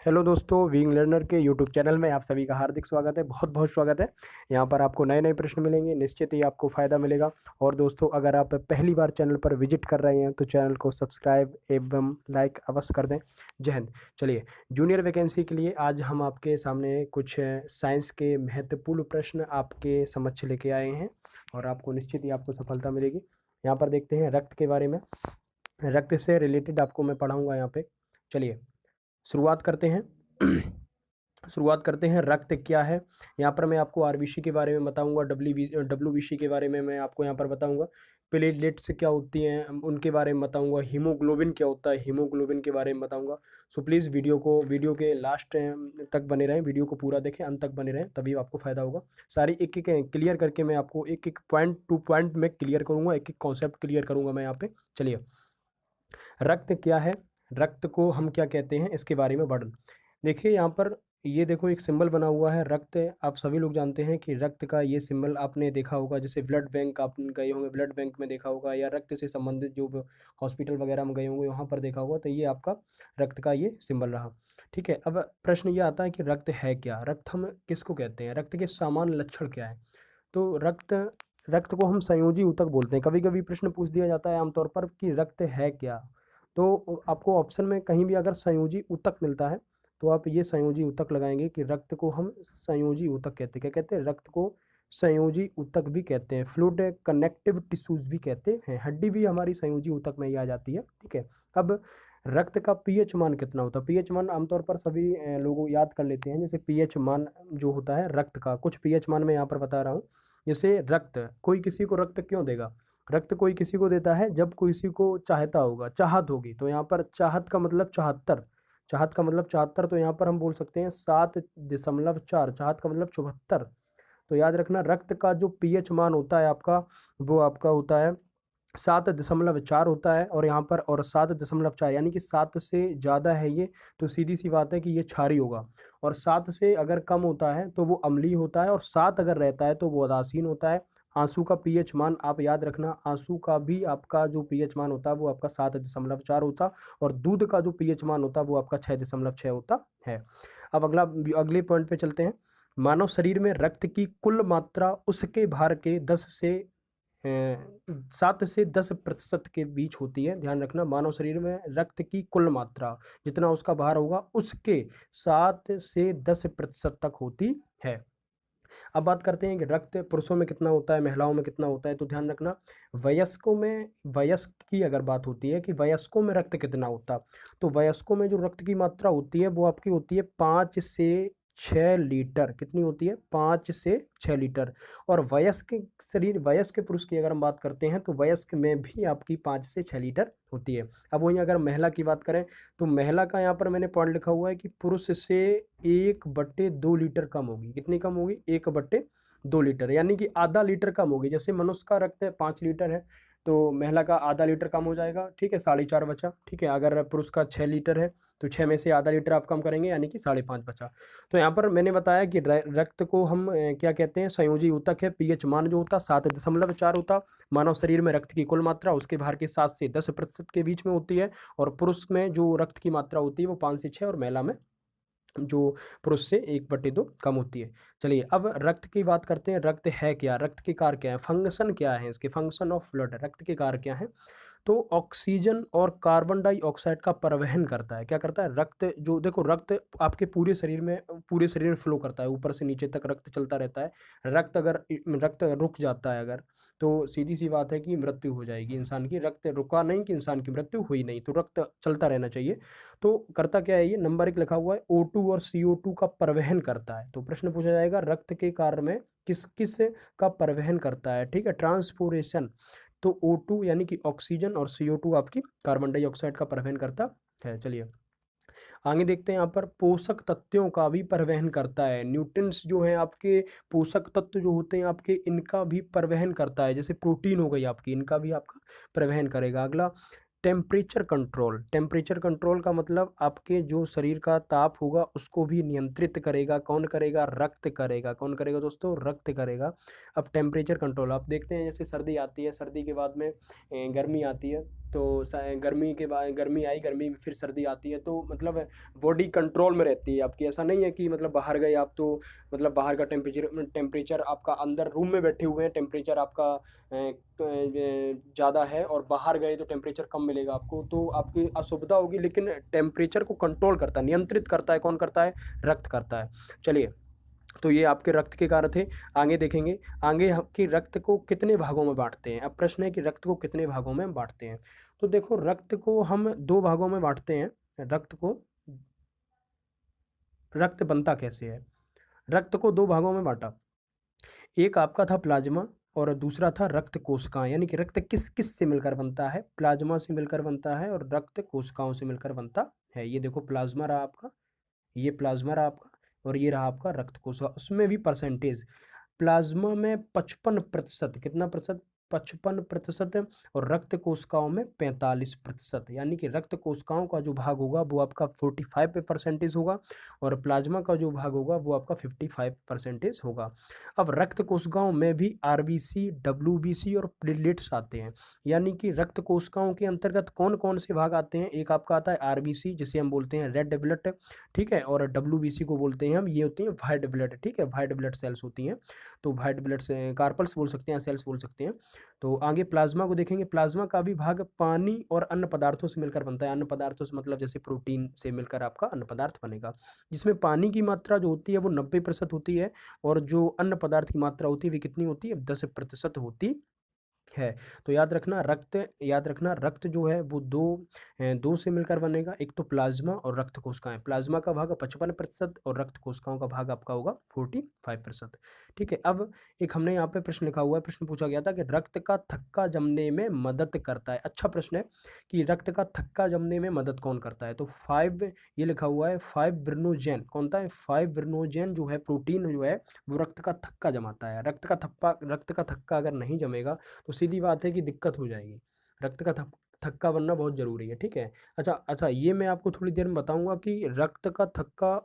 Hello दोस्तों, wing learner के YouTube channel में आप सभी का हार्दिक स्वागत है। बहुत बहुत स्वागत है। यहाँ पर आपको नए नए प्रश्न मिलेंगे, निश्चित ही आपको फ़ायदा मिलेगा। और दोस्तों, अगर आप पहली बार चैनल पर विजिट कर रहे हैं तो चैनल को सब्सक्राइब एवं लाइक अवश्य कर दें। जय हिंद। चलिए, जूनियर वैकेंसी के लिए आज हम आपके सामने कुछ साइंस के महत्वपूर्ण प्रश्न आपके समक्ष लेके आए हैं और आपको निश्चित ही आपको सफलता मिलेगी। यहाँ पर देखते हैं रक्त के बारे में। रक्त से रिलेटेड आपको मैं पढ़ाऊँगा यहाँ पे। चलिए शुरुआत करते हैं। शुरुआत करते हैं। रक्त क्या है? यहाँ पर मैं आपको आरबीसी के बारे में बताऊंगा, डब्ल्यूबीसी के बारे में मैं आपको यहाँ पर बताऊंगा। प्लेटलेट्स क्या होती हैं उनके बारे में बताऊंगा। हीमोग्लोबिन क्या होता है, हीमोग्लोबिन के बारे में बताऊंगा। सो प्लीज़ वीडियो के लास्ट तक बने रहें, वीडियो को पूरा देखें, अंत तक बने रहें, तभी आपको फ़ायदा होगा। सारी एक एक क्लियर करके मैं आपको एक एक पॉइंट टू पॉइंट में क्लियर करूँगा, एक एक कॉन्सेप्ट क्लियर करूँगा मैं यहाँ पे। चलिए, रक्त क्या है, रक्त को हम क्या कहते हैं, इसके बारे में वर्णन देखिए। यहाँ पर ये देखो एक सिंबल बना हुआ है रक्त। आप सभी लोग जानते हैं कि रक्त का ये सिंबल आपने देखा होगा, जैसे ब्लड बैंक आप गए होंगे, ब्लड बैंक में देखा होगा, या रक्त से संबंधित जो हॉस्पिटल वगैरह में गए होंगे वहाँ पर देखा होगा। तो ये आपका रक्त का ये सिंबल रहा। ठीक है, अब प्रश्न ये आता है कि रक्त है क्या, रक्त हम किसको कहते हैं, रक्त के सामान्य लक्षण क्या है। तो रक्त रक्त को हम संयोजी ऊतक बोलते हैं। कभी कभी प्रश्न पूछ दिया जाता है आमतौर पर कि रक्त है क्या। तो आपको ऑप्शन में कहीं भी अगर संयोजी ऊतक मिलता है तो आप ये संयोजी ऊतक लगाएंगे कि रक्त को हम संयोजी ऊतक कहते हैं। क्या कहते हैं? रक्त को संयोजी ऊतक भी कहते हैं, फ्लूइड कनेक्टिव टिश्यूज भी कहते हैं। हड्डी भी हमारी संयोजी ऊतक में ही आ जाती है। ठीक है, अब रक्त का पीएच मान कितना होता है? पीएच मान आमतौर पर सभी लोग याद कर लेते हैं। जैसे पीएच मान जो होता है रक्त का, कुछ पीएच मान मैं यहाँ पर बता रहा हूँ। जैसे रक्त, कोई किसी को रक्त क्यों देगा? रक्त कोई किसी को देता है जब किसी को चाहता होगा, चाहत होगी। तो यहाँ पर चाहत का मतलब 74, चाहत का मतलब 74, तो यहाँ पर हम बोल सकते हैं 7.4, चाहत का मतलब 74। तो याद रखना, रक्त का जो पीएच मान होता है आपका, वो आपका होता है 7.4 होता है। और यहाँ पर और 7.4 यानी कि 7 से ज़्यादा है ये, तो सीधी सी बात है कि ये क्षारीय होगा। और 7 से अगर कम होता है तो वो अम्लीय होता है, और 7 अगर रहता है तो वो उदासीन होता है। आंसू का पीएच मान आप याद रखना, आंसू का भी आपका जो पीएच मान होता है वो आपका 7.4 होता, और दूध का जो पीएच मान होता है वो आपका 6.6 होता है। अब अगले पॉइंट पे चलते हैं। मानव शरीर में रक्त की कुल मात्रा उसके भार के 7 से 10% के बीच होती है। ध्यान रखना, मानव शरीर में रक्त की कुल मात्रा जितना उसका भार होगा उसके 7 से 10% तक होती है। अब बात करते हैं कि रक्त पुरुषों में कितना होता है, महिलाओं में कितना होता है। तो ध्यान रखना, वयस्क की अगर बात होती है कि वयस्कों में रक्त कितना होता, तो वयस्कों में जो रक्त की मात्रा होती है वो आपकी होती है 5 से 6 लीटर। कितनी होती है? 5 से 6 लीटर। और वयस्क पुरुष की अगर हम बात करते हैं तो वयस्क में भी आपकी 5 से 6 लीटर होती है। अब वहीं अगर महिला की बात करें तो महिला का यहाँ पर मैंने पॉइंट लिखा हुआ है कि पुरुष से 1/2 लीटर कम होगी। कितनी कम होगी? 1/2 लीटर, यानी कि आधा लीटर कम होगी। जैसे मनुष्य का रक्त 5 लीटर है तो महिला का आधा लीटर कम हो जाएगा। ठीक है, 4.5 बचा। ठीक है, अगर पुरुष का 6 लीटर है तो 6 में से आधा लीटर आप कम करेंगे, यानी कि 5.5 बचा। तो यहाँ पर मैंने बताया कि रक्त को हम क्या कहते हैं? संयोजी ऊतक है। पीएच मान जो होता 7.4 होता। मानव शरीर में रक्त की कुल मात्रा उसके भार के 7 से 10% के बीच में होती है। और पुरुष में जो रक्त की मात्रा होती है वो 5 से 6, और महिला में जो पुरुष से 1/2 कम होती है। चलिए, अब रक्त की बात करते हैं। रक्त है क्या, रक्त के कार्य क्या है, फंक्शन क्या है इसके, फंक्शन ऑफ ब्लड, रक्त के कार्य क्या है। तो ऑक्सीजन और कार्बन डाइऑक्साइड का परिवहन करता है। क्या करता है? रक्त जो देखो, रक्त आपके पूरे शरीर में फ्लो करता है, ऊपर से नीचे तक रक्त चलता रहता है। रक्त रुक जाता है अगर, तो सीधी सी बात है कि मृत्यु हो जाएगी इंसान की। रक्त रुका नहीं कि इंसान की मृत्यु हुई नहीं, तो रक्त चलता रहना चाहिए। तो करता क्या है? ये नंबर 1 लिखा हुआ है, O2 और CO2 का परिवहन करता है। तो प्रश्न पूछा जाएगा रक्त के कार्य में किस किस का परिवहन करता है। ठीक है, ट्रांसपोरेशन। तो O2 यानी कि ऑक्सीजन, और CO2 आपकी कार्बन डाइऑक्साइड का परिवहन करता है। चलिए आगे देखते हैं। यहाँ पर पोषक तत्वों का भी परिवहन करता है। न्यूट्रिएंट्स जो है आपके, पोषक तत्व जो होते हैं आपके, इनका भी परिवहन करता है। जैसे प्रोटीन हो गई आपकी, इनका भी आपका परिवहन करेगा। अगला, टेम्परेचर कंट्रोल। टेम्परेचर कंट्रोल का मतलब आपके जो शरीर का ताप होगा उसको भी नियंत्रित करेगा। कौन करेगा? रक्त करेगा। कौन करेगा दोस्तों? रक्त करेगा। अब टेम्परेचर कंट्रोल आप देखते हैं, जैसे सर्दी आती है, सर्दी के बाद में गर्मी आती है, तो गर्मी के बाद गर्मी आई, गर्मी में फिर सर्दी आती है, तो मतलब बॉडी कंट्रोल में रहती है आपकी। ऐसा नहीं है कि मतलब बाहर गए आप तो मतलब बाहर का टेम्परेचर आपका, अंदर रूम में बैठे हुए हैं टेम्परेचर आपका ज़्यादा है और बाहर गए तो टेम्परेचर कम मिलेगा आपको, तो आपकी असुविधा होगी। लेकिन टेम्परेचर को कंट्रोल करता है, नियंत्रित करता है, कौन करता है? रक्त करता है। चलिए, तो ये आपके रक्त के कार्य थे। आगे देखेंगे, आगे कि रक्त को कितने भागों में बांटते हैं। अब प्रश्न है कि रक्त को कितने भागों में बांटते हैं। तो देखो, रक्त को हम 2 भागों में बांटते हैं। रक्त बनता कैसे है? रक्त को 2 भागों में बांटा। एक आपका था प्लाज्मा और दूसरा था रक्त कोशिकाएं। यानी कि रक्त किस किस से मिलकर बनता है? प्लाज्मा से मिलकर बनता है और रक्त कोशिकाओं से मिलकर बनता है। ये देखो, प्लाज्मा रहा आपका, ये प्लाज्मा रहा आपका, और ये रहा आपका रक्त कोशिका। उसमें भी परसेंटेज, प्लाज्मा में 55%, कितना प्रतिशत? 55%। और रक्त कोशिकाओं में 45%। यानी कि रक्त कोशिकाओं का जो भाग होगा वो आपका 45% होगा और प्लाज्मा का जो भाग होगा वो आपका 55% होगा। अब रक्त कोशिकाओं में भी आरबीसी, डब्ल्यूबीसी और प्लेटलेट्स आते हैं। यानी कि रक्त कोशिकाओं के अंतर्गत कौन कौन से भाग आते हैं? एक आपका आता है आरबीसी, जिसे हम बोलते हैं रेड ब्लड, ठीक है, और डब्ल्यूबीसी को बोलते हैं हम, ये होती हैं व्हाइट ब्लड, ठीक है, व्हाइट ब्लड सेल्स होती हैं। तो व्हाइट ब्लड से कार्पल्स बोल सकते हैं, सेल्स बोल सकते हैं। तो आगे प्लाज्मा को देखेंगे। प्लाज्मा का भी भाग पानी और अन्य पदार्थों से मिलकर बनता है। अन्य पदार्थों से मतलब जैसे प्रोटीन से मिलकर आपका अन्य पदार्थ बनेगा, जिसमें पानी की मात्रा जो होती है वो 90% होती है और जो अन्य पदार्थ की मात्रा होती है वो कितनी होती है? 10% होती है। तो याद रखना रक्त जो है वो दो से मिलकर बनेगा। एक तो प्लाज्मा और रक्त कोशिकाएं। प्लाज्मा का भाग 55% और रक्त कोशिकाओं का भाग आपका होगा 45%। ठीक है। अब एक हमने यहाँ पे प्रश्न लिखा हुआ है, प्रश्न पूछा गया था कि रक्त का थक्का जमने में मदद करता है। अच्छा प्रश्न है कि रक्त का थक्का जमने में मदद कौन करता है? तो 5, ये लिखा हुआ है 5 ब्रिनोजेन। कौन सा है? 5 ब्रिनोजेन जो है प्रोटीन जो है वो रक्त का थक्का जमाता है। रक्त का थक्का अगर नहीं जमेगा तो सीधी बात है कि दिक्कत हो जाएगी। रक्त का थक्का बनना बहुत ज़रूरी है। ठीक है। अच्छा, ये मैं आपको थोड़ी देर में बताऊंगा कि रक्त का थक्का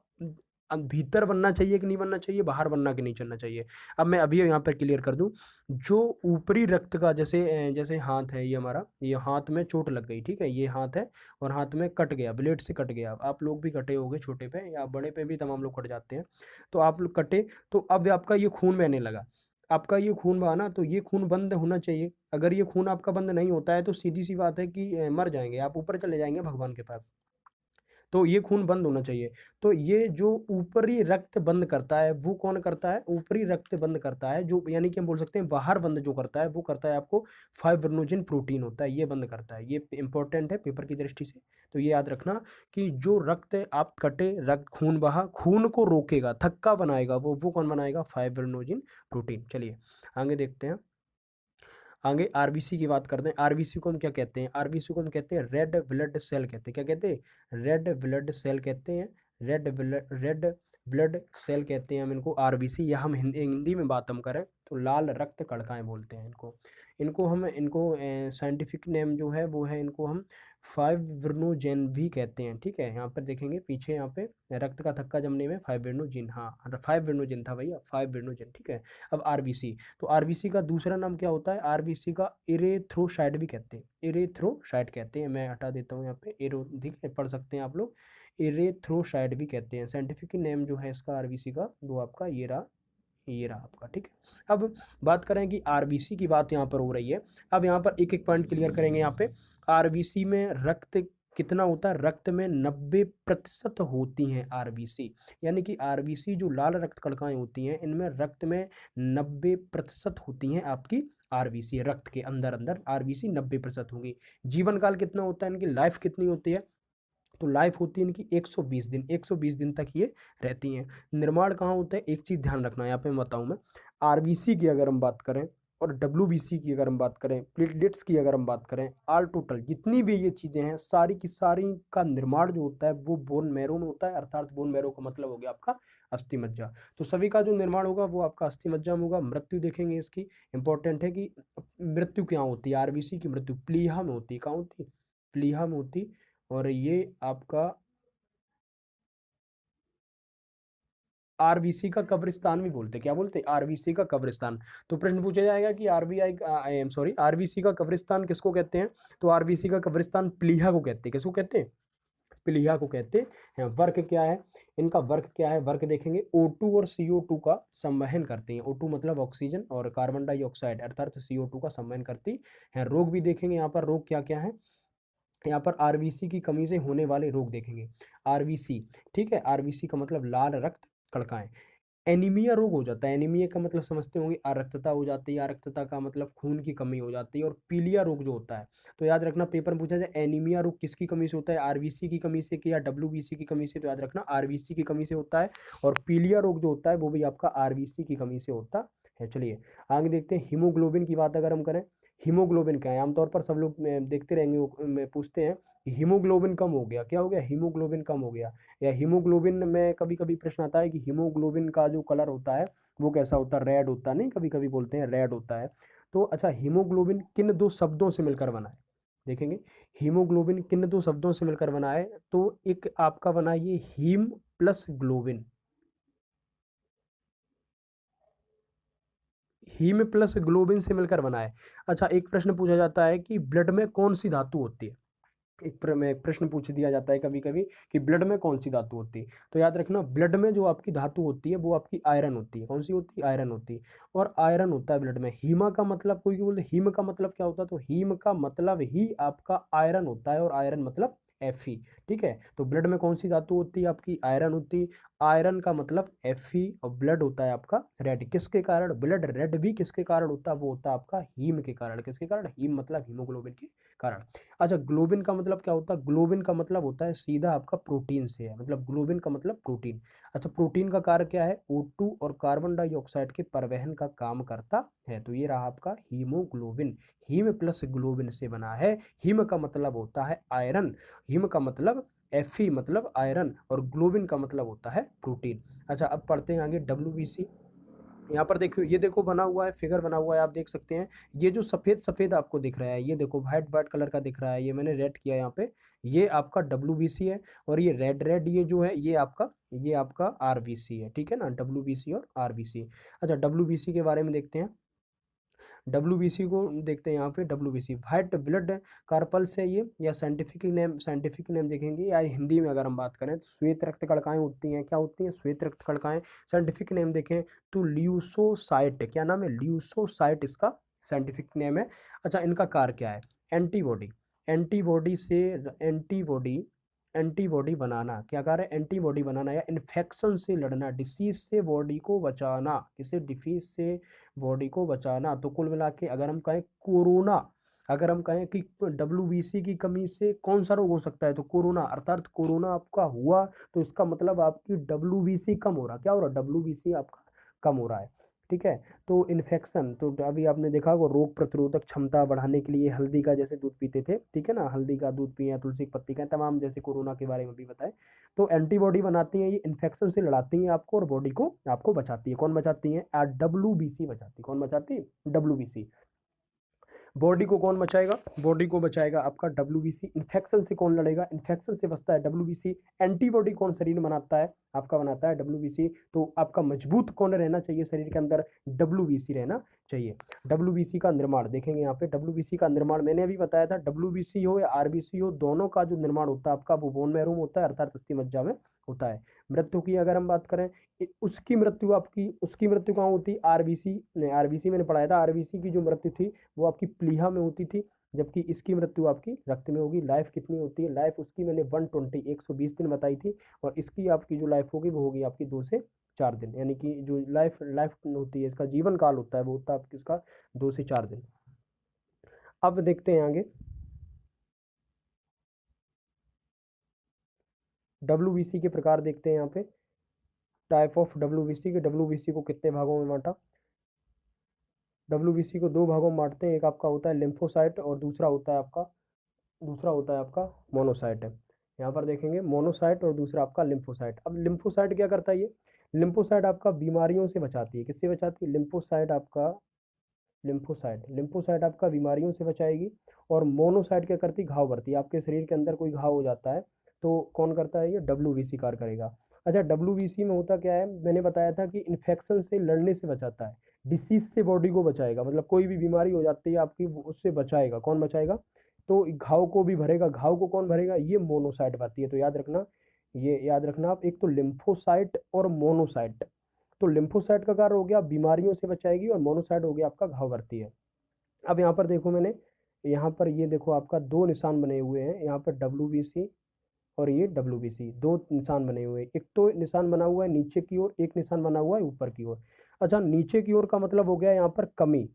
भीतर बनना चाहिए कि नहीं बनना चाहिए, बाहर बनना कि नहीं चलना चाहिए। अब मैं अभी यहाँ पर क्लियर कर दूं, जो ऊपरी रक्त का, जैसे हाथ है, ये हमारा, ये हाथ में चोट लग गई, ठीक है, ये हाथ है और हाथ में कट गया, ब्लेड से कट गया। आप लोग भी कटे होंगे, छोटे पे या बड़े पे भी तमाम लोग कट जाते हैं। तो आप लोग कटे, तो अब आपका ये खून बहने लगा। आपका ये खून बहाना, तो ये खून बंद होना चाहिए। अगर ये खून आपका बंद नहीं होता है तो सीधी सी बात है कि मर जाएंगे आप, ऊपर चले जाएंगे भगवान के पास। तो ये खून बंद होना चाहिए। तो ये जो ऊपरी रक्त बंद करता है वो कौन करता है? ऊपरी रक्त बंद करता है जो, यानी कि हम बोल सकते हैं बाहर बंद जो करता है वो करता है आपको फाइब्रिनोजेन प्रोटीन होता है, ये बंद करता है। ये इंपॉर्टेंट है पेपर की दृष्टि से। तो ये याद रखना कि जो रक्त आप कटे, रक्त खून बहा, खून को रोकेगा, थक्का बनाएगा, वो कौन बनाएगा? Fibrinogen protein. चलिए आगे देखते हैं। आगे आरबीसी की बात करते हैं। आरबीसी को हम क्या कहते हैं? आरबीसी को हम कहते हैं रेड ब्लड सेल कहते हैं। क्या कहते हैं? रेड ब्लड सेल कहते हैं। रेड ब्लड सेल कहते हैं हम इनको, आरबीसी, या हम हिंदी में बात हम करें तो लाल रक्त कणिकाएं बोलते हैं इनको। इनको साइंटिफिक नेम जो है वो है, इनको हम फाइब्रिनोजेन भी कहते हैं। ठीक है, यहाँ पर देखेंगे पीछे, यहाँ पे रक्त का थक्का जमने में फाइब्रिनोजेन, हाँ फाइब्रिनोजेन था भैया, फाइब्रिनोजेन। ठीक है। अब आरबीसी, तो आरबीसी का दूसरा नाम क्या होता है? आरबीसी का इरेथ्रोसाइट भी कहते हैं, इरेथ्रोसाइट कहते हैं। मैं हटा देता हूँ यहाँ पे एरो, ठीक है, पढ़ सकते हैं आप लोग, इरेथ्रोसाइट भी कहते हैं। साइंटिफिक नेम जो है इसका आरबीसी का वो आपका ये रहा आपका। ठीक है। अब बात करें कि आरबीसी की बात यहाँ पर हो रही है। अब यहाँ पर एक एक पॉइंट क्लियर करेंगे। यहाँ पे आरबीसी में रक्त कितना होता है? रक्त में 90% होती हैं आरबीसी। यानी कि आरबीसी जो लाल रक्त कणिकाएं होती हैं इनमें रक्त में 90% होती हैं आपकी आरबीसी। रक्त के अंदर अंदर आरबीसी 90% होंगी। जीवन काल कितना होता है इनकी, लाइफ कितनी होती है? तो लाइफ होती है इनकी 120 दिन, 120 दिन तक ये रहती हैं। निर्माण कहाँ होता है? एक चीज़ ध्यान रखना, यहाँ पे मैं बताऊँ मैं, आरबीसी की अगर हम बात करें और डब्ल्यूबीसी की अगर हम बात करें, प्लेटलेट्स की अगर हम बात करें, ऑल टोटल जितनी भी ये चीज़ें हैं सारी की सारी का निर्माण जो होता है वो बोन मैरो में होता है। अर्थात बोन मैरो का मतलब हो गया आपका अस्थि मज्जा। तो सभी का जो निर्माण होगा वो आपका अस्थि मज्जा में होगा। मृत्यु देखेंगे इसकी, इंपॉर्टेंट है कि मृत्यु क्या होती है? आरबीसी की मृत्यु प्लीहा में होती है। कहाँ होती? प्लीहा में होती। और ये आपका आरबीसी का कब्रिस्तान भी बोलते हैं, क्या बोलते हैं, आरबीसी का कब्रिस्तान। तो प्रश्न पूछा जाएगा कि आरबीसी का कब्रिस्तान किसको कहते हैं, तो आरबीसी का कब्रिस्तान प्लीहा को कहते हैं, किसको कहते हैं, प्लीहा को कहते हैं। वर्क क्या है, इनका वर्क क्या है, वर्क देखेंगे O2 और CO2 का संवहन करती हैं। O2 मतलब ऑक्सीजन और कार्बन डाइऑक्साइड अर्थात CO2 का संवहन करती है। रोग भी देखेंगे यहाँ पर, रोग क्या क्या है, यहाँ पर आरबीसी की कमी से होने वाले रोग देखेंगे। आरबीसी, ठीक है, आरबीसी का मतलब लाल रक्त कणिकाएं। एनीमिया रोग हो जाता है, एनीमिया का मतलब समझते होंगे, अरक्तता हो जाती है, अरक्तता का मतलब खून की कमी हो जाती है। और पीलिया रोग जो होता है, तो याद रखना पेपर में पूछा जाए एनीमिया रोग किसकी कमी से होता है, आरबीसी की कमी से कि या डब्ल्यूबीसी की कमी से, तो याद रखना आरबीसी की कमी से होता है। और पीलिया रोग जो होता है वो भी आपका आरबीसी की कमी से होता है। चलिए आगे देखते हैं, हीमोग्लोबिन की बात अगर हम करें, हीमोग्लोबिन क्या है, आमतौर पर सब लोग देखते रहेंगे, पूछते हैं हीमोग्लोबिन कम हो गया, क्या हो गया, हीमोग्लोबिन कम हो गया। या हीमोग्लोबिन में कभी कभी प्रश्न आता है कि हीमोग्लोबिन का जो कलर होता है वो कैसा होता है, रेड होता है, नहीं कभी कभी बोलते हैं रेड होता है। तो अच्छा, हीमोग्लोबिन किन दो शब्दों से मिलकर बना है, देखेंगे हीमोग्लोबिन किन दो शब्दों से मिलकर बना है, तो एक आपका बना ये haem plus globin, haem plus globin से मिलकर बना है। अच्छा, एक प्रश्न पूछा जाता है कि ब्लड में कौन सी धातु होती है, एक प्रश्न पूछ दिया जाता है कभी कभी कि ब्लड में कौन सी धातु होती है, तो याद रखना ब्लड में जो आपकी धातु होती है वो आपकी आयरन होती है, कौन सी होती है, आयरन होती है। और आयरन होता है ब्लड में। हीमा का मतलब, कोई बोलते हीम का मतलब क्या होता है, तो हीम का मतलब ही आपका आयरन होता है, और आयरन मतलब Fe, ठीक है। तो ब्लड में कौन सी धातु होती है, आपकी आयरन होती है। आयरन का मतलब Fe, और ब्लड होता है आपका रेड, किसके कारण ब्लड रेड भी किसके कारण होता है, वो होता है आपका हीम के कारण, किसके कारण, हीम मतलब हीमोग्लोबिन के कारण। अच्छा, ग्लोबिन का मतलब क्या होता है, ग्लोबिन का मतलब होता है सीधा आपका प्रोटीन से है, मतलब ग्लोबिन का मतलब प्रोटीन। अच्छा, प्रोटीन का कार्य क्या है, O2 और कार्बन डाइऑक्साइड के परिवहन का काम करता है। तो ये रहा आपका हीमोग्लोबिन, हीम प्लस ग्लोबिन से बना है। हीम का मतलब होता है आयरन, हीम का मतलब Fe मतलब आयरन, और ग्लोबिन का मतलब होता है प्रोटीन। अच्छा, अब पढ़ते हैं आगे WBC। यहाँ पर देखो, ये देखो बना हुआ है, फिगर बना हुआ है, आप देख सकते हैं। ये जो सफ़ेद सफ़ेद आपको दिख रहा है, ये देखो वाइट वाइट कलर का दिख रहा है, ये मैंने रेड किया यहाँ पे, ये आपका WBC है। और ये रेड रेड ये जो है ये आपका RBC है, ठीक है ना, WBC और RBC। अच्छा, WBC के बारे में देखते हैं, WBC को देखते हैं यहाँ पे। WBC वाइट ब्लड कार्पल्स है ये, या साइंटिफिक नेम देखेंगे, या हिंदी में अगर हम बात करें तो श्वेत रक्त कणिकाएं होती हैं, क्या होती हैं, श्वेत रक्त कणिकाएं। साइंटिफिक नेम देखें तो ल्यूसोसाइट, क्या नाम है, ल्यूसोसाइट इसका साइंटिफिक नेम है। अच्छा, इनका कार्य क्या है, एंटीबॉडी, एंटीबॉडी से एंटीबॉडी एंटीबॉडी बनाना, क्या कार्य है, एंटीबॉडी बनाना, या इन्फेक्शन से लड़ना, डिसीज से बॉडी को बचाना, किसे, डिसीज से बॉडी को बचाना। तो कुल मिला के अगर हम कहें कोरोना, अगर हम कहें कि WBC की कमी से कौन सा रोग हो सकता है, तो कोरोना, अर्थात कोरोना आपका हुआ तो इसका मतलब आपकी WBC कम हो रहा, क्या हो रहा, WBC आपका कम हो रहा है, ठीक है। तो इन्फेक्शन, तो अभी आपने देखा वो रोग प्रतिरोधक क्षमता बढ़ाने के लिए हल्दी का जैसे दूध पीते थे, ठीक है ना, हल्दी का दूध पिए, तुलसी की पत्ती का, तमाम जैसे कोरोना के बारे में भी बताए। तो एंटीबॉडी बनाती हैं, ये इन्फेक्शन से लड़ाती हैं आपको, और बॉडी को आपको बचाती है। कौन बचाती है, WBC बचाती है, कौन बचाती है, WBC। बॉडी को कौन बचाएगा, बॉडी को बचाएगा आपका WBC। इन्फेक्शन से कौन लड़ेगा, इन्फेक्शन से बचता है WBC। एंटीबॉडी कौन शरीर में बनाता है, आपका बनाता है WBC। तो आपका मजबूत कौन रहना चाहिए शरीर के अंदर, WBC रहना चाहिए। WBC का निर्माण देखेंगे यहाँ पे, WBC का निर्माण मैंने अभी बताया था, WBC हो या RBC हो, दोनों का जो निर्माण होता है आपका वो बोन मैरो में होता है, अर्थात अस्थि मज्जा में होता है। मृत्यु की अगर हम बात करें, उसकी मृत्यु कहाँ होती है, RBC मैंने पढ़ाया था, RBC की जो मृत्यु थी वो आपकी प्लीहा में होती थी, जबकि इसकी मृत्यु आपकी रक्त में होगी। लाइफ कितनी होती है, लाइफ उसकी मैंने 120 दिन बताई थी, और इसकी आपकी जो लाइफ होगी वो होगी आपकी 2 से 4 दिन, यानी कि जो लाइफ लाइफ होती है, इसका जीवन काल होता है वो होता है आपकी इसका 2 से 4 दिन। अब देखते हैं आगे, WBC के प्रकार देखते हैं यहाँ पे, टाइप ऑफ WBC के, WBC को कितने भागों में बांटा, WBC को 2 भागों में बांटते हैं, एक आपका होता है लिम्फोसाइट और दूसरा होता है आपका मोनोसाइट है। यहाँ पर देखेंगे मोनोसाइट और दूसरा आपका लिम्फोसाइट। अब लिम्फोसाइट क्या करता है, ये लिम्फोसाइट आपका बीमारियों से बचाती है, किससे बचाती है, लिम्फोसाइट आपका बीमारियों से बचाएगी। और मोनोसाइट क्या करती है, घाव भरती है, आपके शरीर के अंदर कोई घाव हो जाता है तो कौन करता है, ये WBC कार्य करेगा। अच्छा, WBC में होता क्या है, मैंने बताया था कि इन्फेक्शन से लड़ने से बचाता है, डिसीज से बॉडी को बचाएगा, मतलब कोई भी बीमारी हो जाती है आपकी उससे बचाएगा। कौन बचाएगा? तो घाव को भी भरेगा। घाव को कौन भरेगा? ये मोनोसाइट भरती है। तो याद रखना, ये याद रखना आप, एक तो लिम्फोसाइट और मोनोसाइट। तो लिम्फोसाइट का कार्य हो गया बीमारियों से बचाएगी, और मोनोसाइट हो गया आपका घाव भरती है। अब यहाँ पर देखो, मैंने यहाँ पर ये देखो आपका दो निशान बने हुए हैं, यहाँ पर WBC और ये WBC, दो निशान बने हुए हैं। एक तो निशान बना हुआ है नीचे की ओर, एक निशान बना हुआ है ऊपर की ओर। अच्छा, नीचे की ओर का मतलब हो गया यहाँ पर कमी।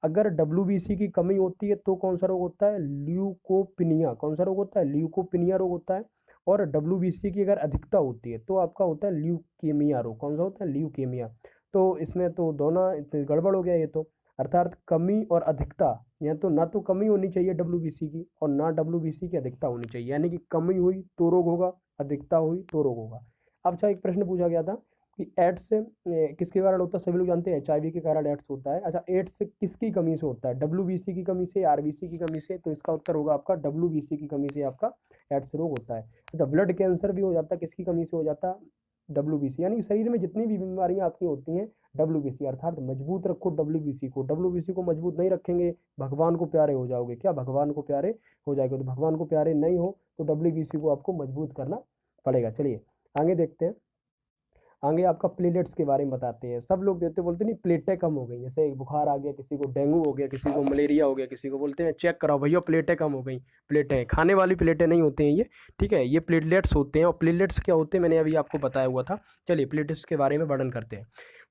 अगर WBC की कमी होती है तो कौन सा रोग होता है? ल्यूकोपिनिया। कौन सा रोग होता है? ल्यूकोपिनिया रोग होता है। और WBC की अगर अधिकता होती है तो आपका होता है ल्यूकेमिया रोग। कौन सा होता है? ल्यूकेमिया। तो इसमें तो दोनों गड़बड़ हो गया ये तो, अर्थात कमी और अधिकता। या तो ना तो कमी होनी चाहिए WBC की, और ना WBC की अधिकता होनी चाहिए, यानी कि कमी हुई तो रोग होगा, अधिकता हुई तो रोग होगा। अब अच्छा, एक प्रश्न पूछा गया था कि एड्स किसके कारण होता है? सभी लोग जानते हैं HIV के कारण एड्स होता है। अच्छा, एड्स किसकी कमी से होता है? WBC की कमी से, RBC की कमी से? तो इसका उत्तर होगा आपका WBC की कमी से आपका एड्स रोग होता है। अच्छा, ब्लड कैंसर भी हो जाता है, किसकी कमी से हो जाता है? WBC। यानी शरीर में जितनी भी बीमारियां आपकी होती हैं, WBC, अर्थात मजबूत रखो WBC को। WBC को मजबूत नहीं रखेंगे, भगवान को प्यारे हो जाओगे। क्या? भगवान को प्यारे हो जाएगा। तो भगवान को प्यारे नहीं हो तो WBC को आपको मजबूत करना पड़ेगा। चलिए आगे देखते हैं। आगे आपका प्लेलेट्स के बारे में बताते हैं। सब लोग देते बोलते नहीं प्लेटें कम हो गई, जैसे बुखार आ गया, किसी को डेंगू हो गया, किसी को मलेरिया हो गया, किसी को बोलते हैं चेक कराओ भैया प्लेटें कम हो गई। प्लेटें खाने वाली प्लेटें नहीं होती हैं ये, ठीक है, ये प्लेटलेट्स होते हैं। और प्लेटलेट्स क्या होते हैं मैंने अभी आपको बताया हुआ था। चलिए प्लेटलेट्स के बारे में वर्णन करते हैं।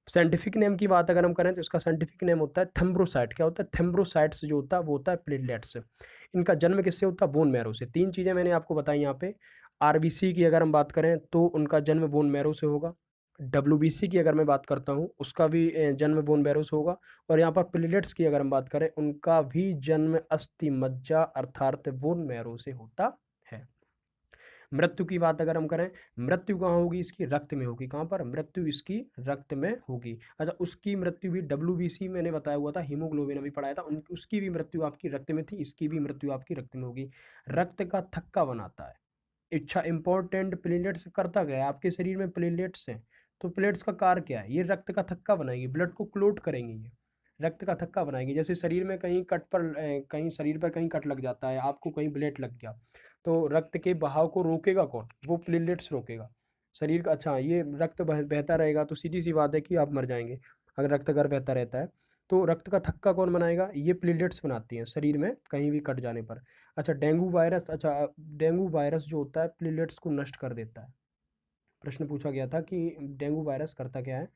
साइंटिफिक नेम की बात अगर हम करें तो इसका साइंटिफिक नेम होता है थ्रोम्बोसाइट। क्या होता है? थ्रोम्बोसाइट्स जो होता है वो होता है प्लेटलेट्स। इनका जन्म किससे होता है? बोन मैरो से। तीन चीज़ें मैंने आपको बताई यहाँ पे। RBC की अगर हम बात करें तो उनका जन्म बोन मैरो से होगा। WBC की अगर मैं बात करता हूँ उसका भी जन्म बोन मैरो से होगा। और यहाँ पर प्लेटलेट्स की अगर हम बात करें उनका भी जन्म अस्थि मज्जा अर्थात बोन मैरो से होता है। मृत्यु की बात अगर हम करें, मृत्यु कहाँ होगी? इसकी रक्त में होगी। कहाँ पर? मृत्यु इसकी रक्त में होगी। अच्छा, उसकी मृत्यु भी WBC मैंने बताया हुआ था, हीमोग्लोबिन अभी पढ़ाया था, उसकी भी मृत्यु आपकी रक्त में थी, इसकी भी मृत्यु आपकी रक्त में होगी। रक्त का थक्का बनाता है। अच्छा, इंपॉर्टेंट, प्लेटलेट्स करता क्या है? आपके शरीर में प्लेटलेट्स हैं, तो प्लेट्स का कार्य क्या है? ये रक्त का थक्का बनाएगी, ब्लड को क्लोट करेंगी, ये रक्त का थक्का बनाएगी। जैसे शरीर में कहीं कट पर कहीं शरीर पर कहीं कट लग जाता है, आपको कहीं ब्लेड लग गया, तो रक्त के बहाव को रोकेगा कौन? वो प्लेटलेट्स रोकेगा शरीर का। अच्छा, ये रक्त बहता रहेगा तो सीधी सी बात है कि आप मर जाएंगे अगर रक्त अगर बहता रहता है। तो रक्त का थक्का कौन बनाएगा? ये प्लेटलेट्स बनाती हैं शरीर में कहीं भी कट जाने पर। अच्छा, डेंगू वायरस। अच्छा, डेंगू वायरस जो होता है प्लेटलेट्स को नष्ट कर देता है। प्रश्न पूछा गया था कि डेंगू वायरस करता क्या है,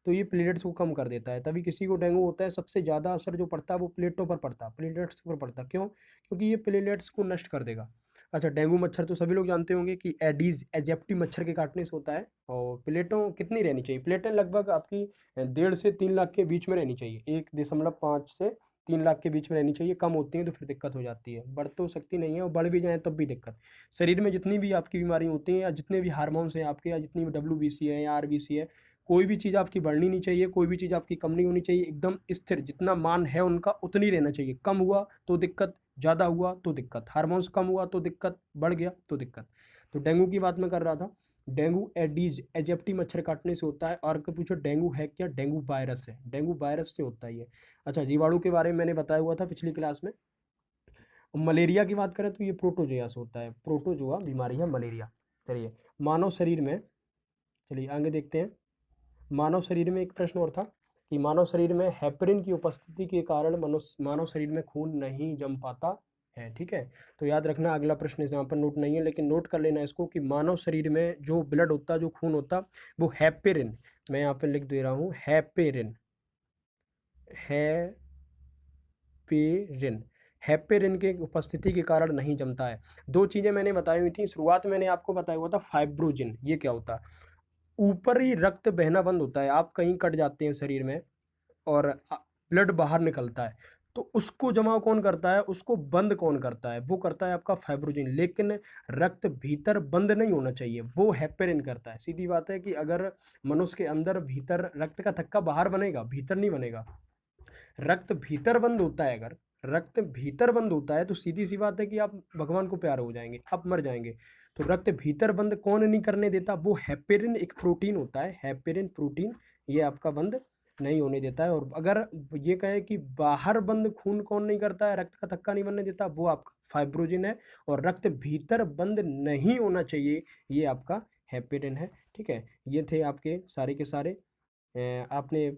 तो ये प्लेटलेट्स को कम कर देता है। तभी किसी को डेंगू होता है, सबसे ज़्यादा असर जो पड़ता है वो प्लेटों पर पड़ता है, प्लेटलेट्स पर पड़ता है। क्यों? क्योंकि ये प्लेटलेट्स को नष्ट कर देगा। अच्छा, डेंगू मच्छर तो सभी लोग जानते होंगे कि एडीज एजेप्टी मच्छर के काटने से होता है। और प्लेटों कितनी रहनी चाहिए? प्लेटें लगभग आपकी 1.5 से 3 लाख के बीच में रहनी चाहिए, 1.5 से 3 लाख के बीच में रहनी चाहिए। कम होती है तो फिर दिक्कत हो जाती है, बढ़ तो सकती नहीं है, और बढ़ भी जाए तब भी दिक्कत। शरीर में जितनी भी आपकी बीमारी होती हैं, या जितने भी हार्मोन्स हैं आपके, या जितनी भी WBC है या RBC है, कोई भी चीज़ आपकी बढ़नी नहीं चाहिए, कोई भी चीज़ आपकी कम नहीं होनी चाहिए, एकदम स्थिर, जितना मान है उनका उतनी रहना चाहिए। कम हुआ तो दिक्कत, ज़्यादा हुआ तो दिक्कत, हार्मोन्स कम हुआ तो दिक्कत, बढ़ गया तो दिक्कत। तो डेंगू की बात मैं कर रहा था। डेंगू एडीज एजेप्टी मच्छर काटने से होता है। और अगर पूछो डेंगू है क्या? डेंगू वायरस है, डेंगू वायरस से होता है ये। अच्छा, जीवाणु के बारे में मैंने बताया हुआ था पिछली क्लास में। मलेरिया की बात करें तो ये प्रोटोजोआ से होता है, प्रोटोजोआ बीमारी है मलेरिया। चलिए मानव शरीर में, चलिए आगे देखते हैं। मानव शरीर में एक प्रश्न और था कि मानव शरीर में हेपरिन की उपस्थिति के कारण मानव शरीर में खून नहीं जम पाता है, ठीक है। तो याद रखना, अगला प्रश्न इस यहाँ पर नोट नहीं है लेकिन नोट कर लेना इसको कि मानव शरीर में जो ब्लड होता, जो खून होता, वो हेपेरिन, मैं यहाँ पे लिख दे रहा हूँ, हेपेरिन, हेपेरिन, हेपेरिन के उपस्थिति के कारण नहीं जमता है। दो चीज़ें मैंने बताई हुई थी शुरुआत में, मैंने आपको बताया हुआ था फाइब्रोजिन। ये क्या होता है? ऊपरी रक्त बहना बंद होता है, आप कहीं कट जाते हैं शरीर में और ब्लड बाहर निकलता है, तो उसको जमाव कौन करता है? उसको बंद कौन करता है? वो करता है आपका फाइब्रोजिन। लेकिन रक्त भीतर बंद नहीं होना चाहिए, वो हेपेरिन करता है। सीधी बात है कि अगर मनुष्य के अंदर भीतर रक्त का थक्का बाहर बनेगा, भीतर नहीं बनेगा। रक्त भीतर बंद होता है, अगर रक्त भीतर बंद होता है तो सीधी सी बात है कि आप भगवान को प्यार हो जाएंगे, आप मर जाएंगे। तो रक्त भीतर बंद कौन नहीं करने देता? वो हेपेरिन एक प्रोटीन होता है, हेपेरिन प्रोटीन, ये आपका बंद नहीं होने देता है। और अगर ये कहे कि बाहर बंद खून कौन नहीं करता है, रक्त का थक्का नहीं बनने देता, वो आपका फाइब्रोजिन है। और रक्त भीतर बंद नहीं होना चाहिए, ये आपका हेपेरिन है। ठीक है, ये थे आपके सारे के सारे। आपने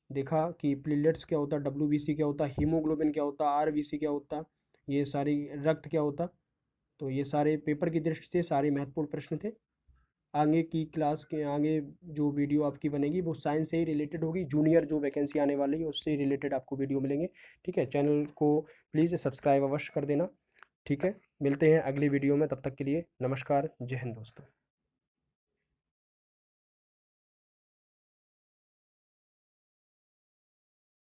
देखा कि प्लेटलेट्स क्या होता, डब्ल्यूबीसी क्या होता, हीमोग्लोबिन क्या होता, आरबीसी क्या होता, ये सारी रक्त क्या होता। तो ये सारे पेपर की दृष्टि से सारे महत्वपूर्ण प्रश्न थे। आगे की क्लास के आगे जो वीडियो आपकी बनेगी वो साइंस से ही रिलेटेड होगी, जूनियर जो वैकेंसी आने वाली है उससे ही रिलेटेड आपको वीडियो मिलेंगे। ठीक है, चैनल को प्लीज़ सब्सक्राइब अवश्य कर देना। ठीक है, मिलते हैं अगली वीडियो में, तब तक के लिए नमस्कार, जय हिंद दोस्तों।